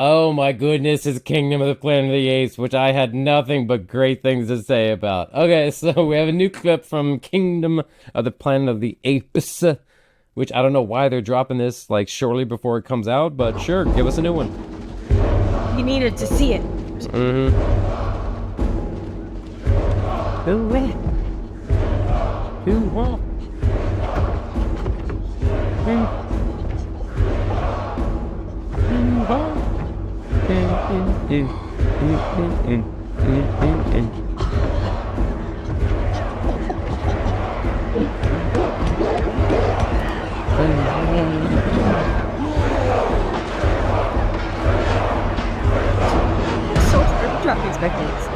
Oh my goodness, it's Kingdom of the Planet of the Apes, which I had nothing but great things to say about. Okay, so we have a new clip from Kingdom of the Planet of the Apes, which I don't know why they're dropping this like shortly before it comes out, but sure, give us a new one. You needed to see it. Mm-hmm. So hard to drop expectations.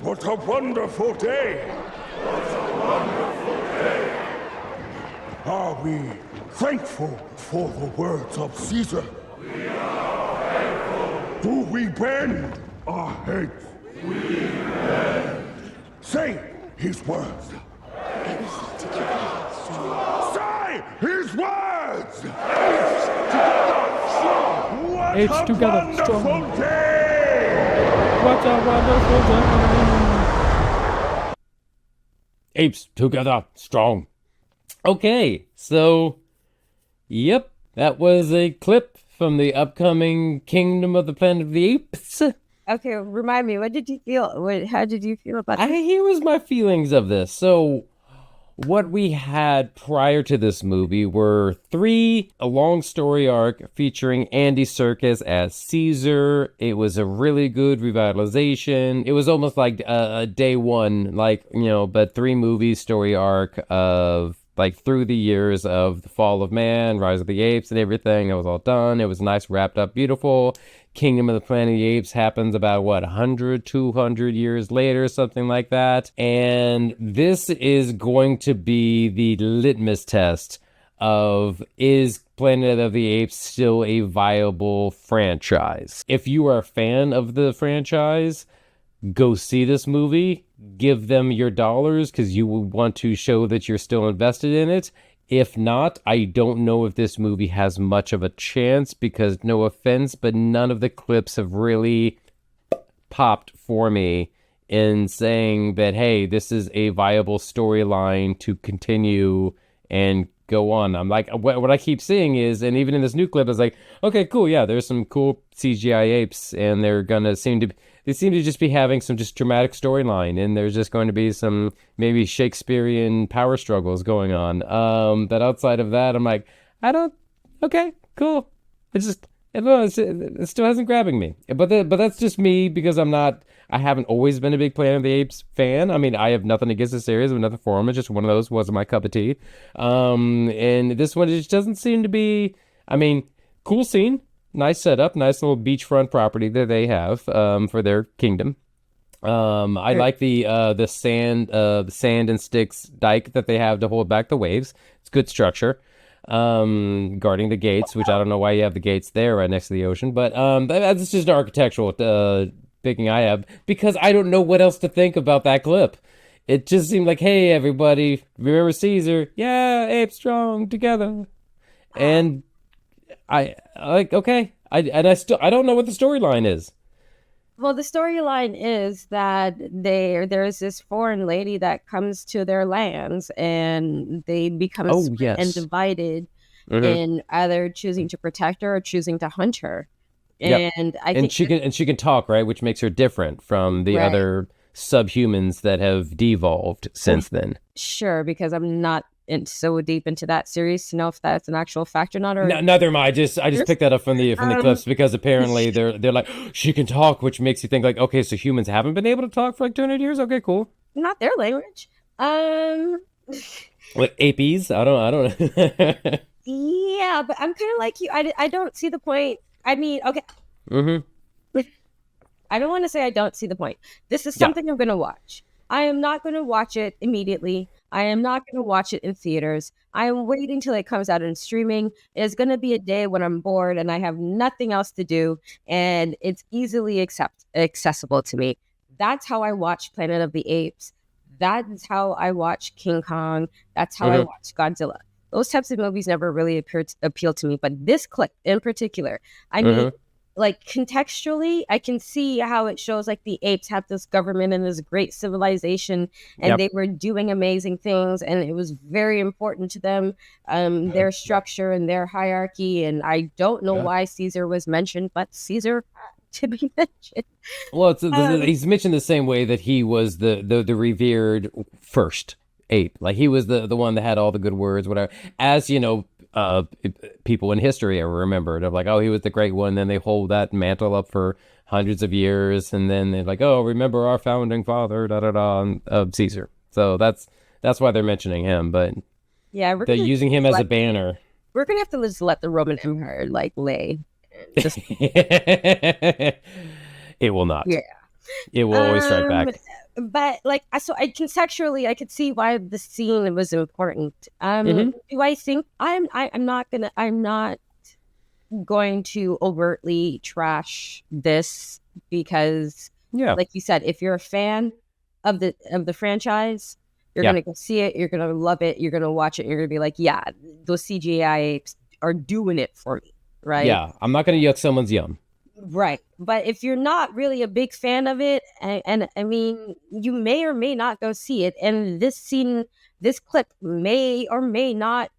What a wonderful day! What a wonderful day! Are we thankful for the words of Caesar? We are thankful. Do we bend our heads? We bend. Say his words. Say his words! Apes What a together, strong. wonderful day! What a wonderful day! Apes together, strong. Okay, so, yep, that was a clip from the upcoming Kingdom of the Planet of the Apes. Okay, remind me, what did you feel? How did you feel about this? Here was my feelings of this. So, what we had prior to this movie were a long story arc featuring Andy Serkis as Caesar. It was a really good revitalization. It was almost like a day one, but 3 movie story arc of like through the years of the fall of man, rise of the apes and everything. It was all done. It was nice, wrapped up, beautiful. Kingdom of the Planet of the Apes happens about 100, 200 years later, something like that. And this is going to be the litmus test of, is Planet of the Apes still a viable franchise? If you are a fan of the franchise, go see this movie, give them your dollars because you will want to show that you're still invested in it. If not, I don't know if this movie has much of a chance because, no offense, but none of the clips have really popped for me in saying that, hey, this is a viable storyline to continue and go on. I'm like, what I keep seeing is, and even in this new clip, it's like, okay, cool, yeah, there's some cool CGI apes, and they seem to just be having some just dramatic storyline, and there's just going to be some maybe Shakespearean power struggles going on. But outside of that, I'm like, okay, cool. It's just, I don't know, it still hasn't grabbing me. But that's just me because I haven't always been a big Planet of the Apes fan. I mean, I have nothing against the series, I have nothing for them. It's just one of those wasn't my cup of tea. And this one just doesn't seem to be, I mean, cool scene. Nice setup, nice little beachfront property that they have for their kingdom. I like the sand and sticks dike that they have to hold back the waves. It's good structure. Guarding the gates, which I don't know why you have the gates there right next to the ocean, but that's just an architectural thinking I have because I don't know what else to think about that clip. It just seemed like, hey, everybody, remember Caesar? Yeah, apes strong together, and I like okay. I don't know what the storyline is. Well, the storyline is that there's this foreign lady that comes to their lands and they become split and divided in either choosing to protect her or choosing to hunt her. Yep. And I think she can talk, right, which makes her different from the other subhumans that have devolved since then. Sure, because I'm not so deep into that series to know if that's an actual fact or not. Or neither am I. I just picked that up from the clips because apparently they're like, she can talk, which makes you think like, okay, so humans haven't been able to talk for like 200 years. Okay, cool. Not their language. What, apes? I don't know. Yeah, but I'm kind of like you. I don't see the point. I mean, okay. Mm-hmm. I don't want to say I don't see the point. This is something I'm going to watch. I am not going to watch it immediately. I am not going to watch it in theaters. I am waiting till it comes out in streaming. It's going to be a day when I'm bored and I have nothing else to do, and it's easily accessible to me. That's how I watch Planet of the Apes. That is how I watch King Kong. That's how I watch Godzilla. Those types of movies never really appeal to me, but this clip in particular, I mean, like contextually, I can see how it shows like the apes have this government and this great civilization, and they were doing amazing things, and it was very important to them, their structure and their hierarchy. And I don't know why Caesar was mentioned, but Caesar to be mentioned. Well, he's mentioned the same way that he was the revered first ape. Like he was the one that had all the good words, whatever. As you know, people in history are remembered of like, oh, he was the great one. Then they hold that mantle up for hundreds of years, and then they're like, oh, remember our founding father, of Caesar. So that's why they're mentioning him. But yeah, they're using him as a banner. We're gonna have to just let the Roman Empire like lay. Just... It will not. Yeah, it will always strike back. But like, so I conceptually, I could see why the scene was important. Do I think I'm not going to overtly trash this because, like you said, if you're a fan of the franchise, you're gonna go see it, you're gonna love it, you're gonna watch it, you're gonna be like, yeah, those CGI apes are doing it for me, right? Yeah, I'm not gonna yuck someone's yum. Right. But if you're not really a big fan of it, and I mean, you may or may not go see it. And this clip may or may not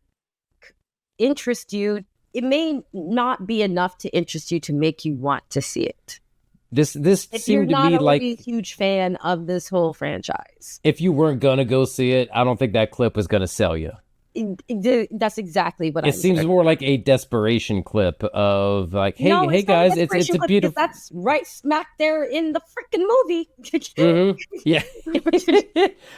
interest you. It may not be enough to interest you to make you want to see it. This if seemed you're to be not like a huge fan of this whole franchise. If you weren't gonna go see it, I don't think that clip was gonna sell you. That's exactly what it seems more like a desperation clip of like, hey guys, it's a beautiful. That's right smack there in the freaking movie. Yeah,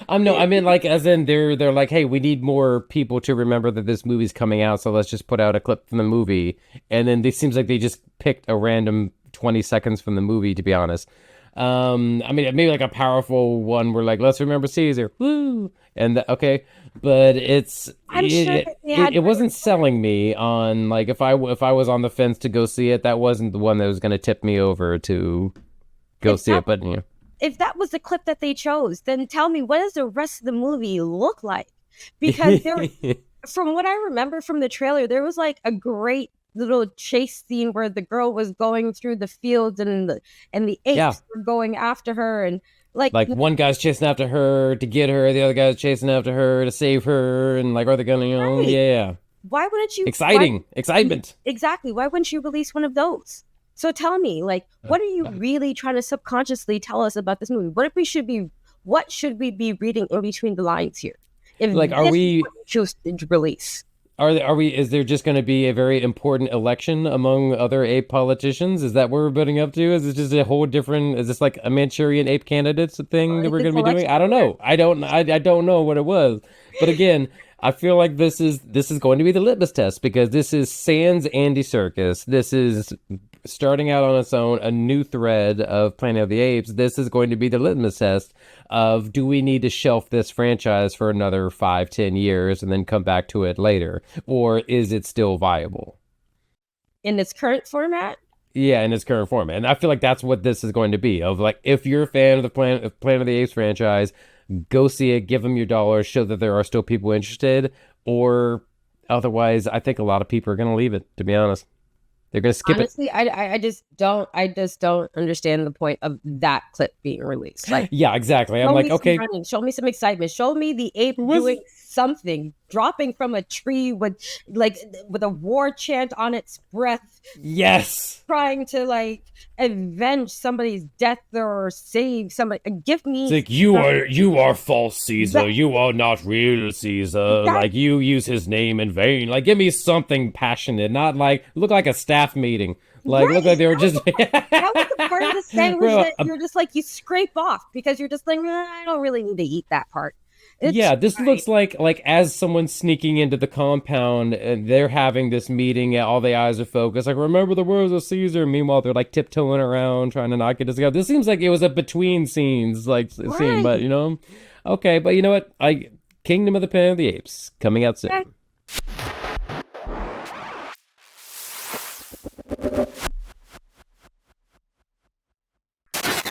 I mean like as in they're like, hey, we need more people to remember that this movie's coming out, so let's just put out a clip from the movie. And then it seems like they just picked a random 20 seconds from the movie, to be honest. I mean, maybe like a powerful one where like, let's remember Caesar, woo, and okay, but it wasn't selling me on like if I was on the fence to go see it, that wasn't the one that was going to tip me over to go see it. But if that was the clip that they chose, then tell me, what does the rest of the movie look like? Because from what I remember from the trailer, there was like a great little chase scene where the girl was going through the fields and the apes were going after her, and like one guy's chasing after her to get her, the other guy's chasing after her to save her, and like, are they gonna why wouldn't you excitement exactly, why wouldn't you release one of those? So tell me, like, what are you really trying to subconsciously tell us about this movie? What should we be reading in between the lines here? If like, are we choose to release? Is there just going to be a very important election among other ape politicians? Is that what we're building up to? Is it just a whole different, is this like a Manchurian ape candidates thing that we're going to be doing? I don't know. I don't know what it was. But again, I feel like this is going to be the litmus test, because this is sans Andy Serkis. This is starting out on its own, a new thread of Planet of the Apes. This is going to be the litmus test of, do we need to shelf this franchise for another 5-10 years and then come back to it later? Or is it still viable? In its current format? Yeah, in its current format. And I feel like that's what this is going to be. Of like, if you're a fan of the Planet of the Apes franchise, go see it, give them your dollars, show that there are still people interested. Or otherwise, I think a lot of people are going to leave it, to be honest. They're going to skip Honestly, it. I just don't understand the point of that clip being released. Like, yeah, exactly. I'm like, okay, show me some excitement. Show me the ape doing something, dropping from a tree with a war chant on its breath. Yes, trying to like avenge somebody's death or save somebody. Give me. It's like, you are false Caesar. You are not real Caesar. Like, you use his name in vain. Like, give me something passionate, not like look like a staff meeting. Like, look like they were just. That was the part of the sandwich that you're just like, you scrape off because you're just like, I don't really need to eat that part. Yeah, this looks like as someone sneaking into the compound, and they're having this meeting, and all the eyes are focused. Like, remember the words of Caesar. Meanwhile, they're like tiptoeing around, trying to knock it together. This seems like it was a between scenes, like scene, but okay, but you know what? Kingdom of the Planet of the Apes coming out soon.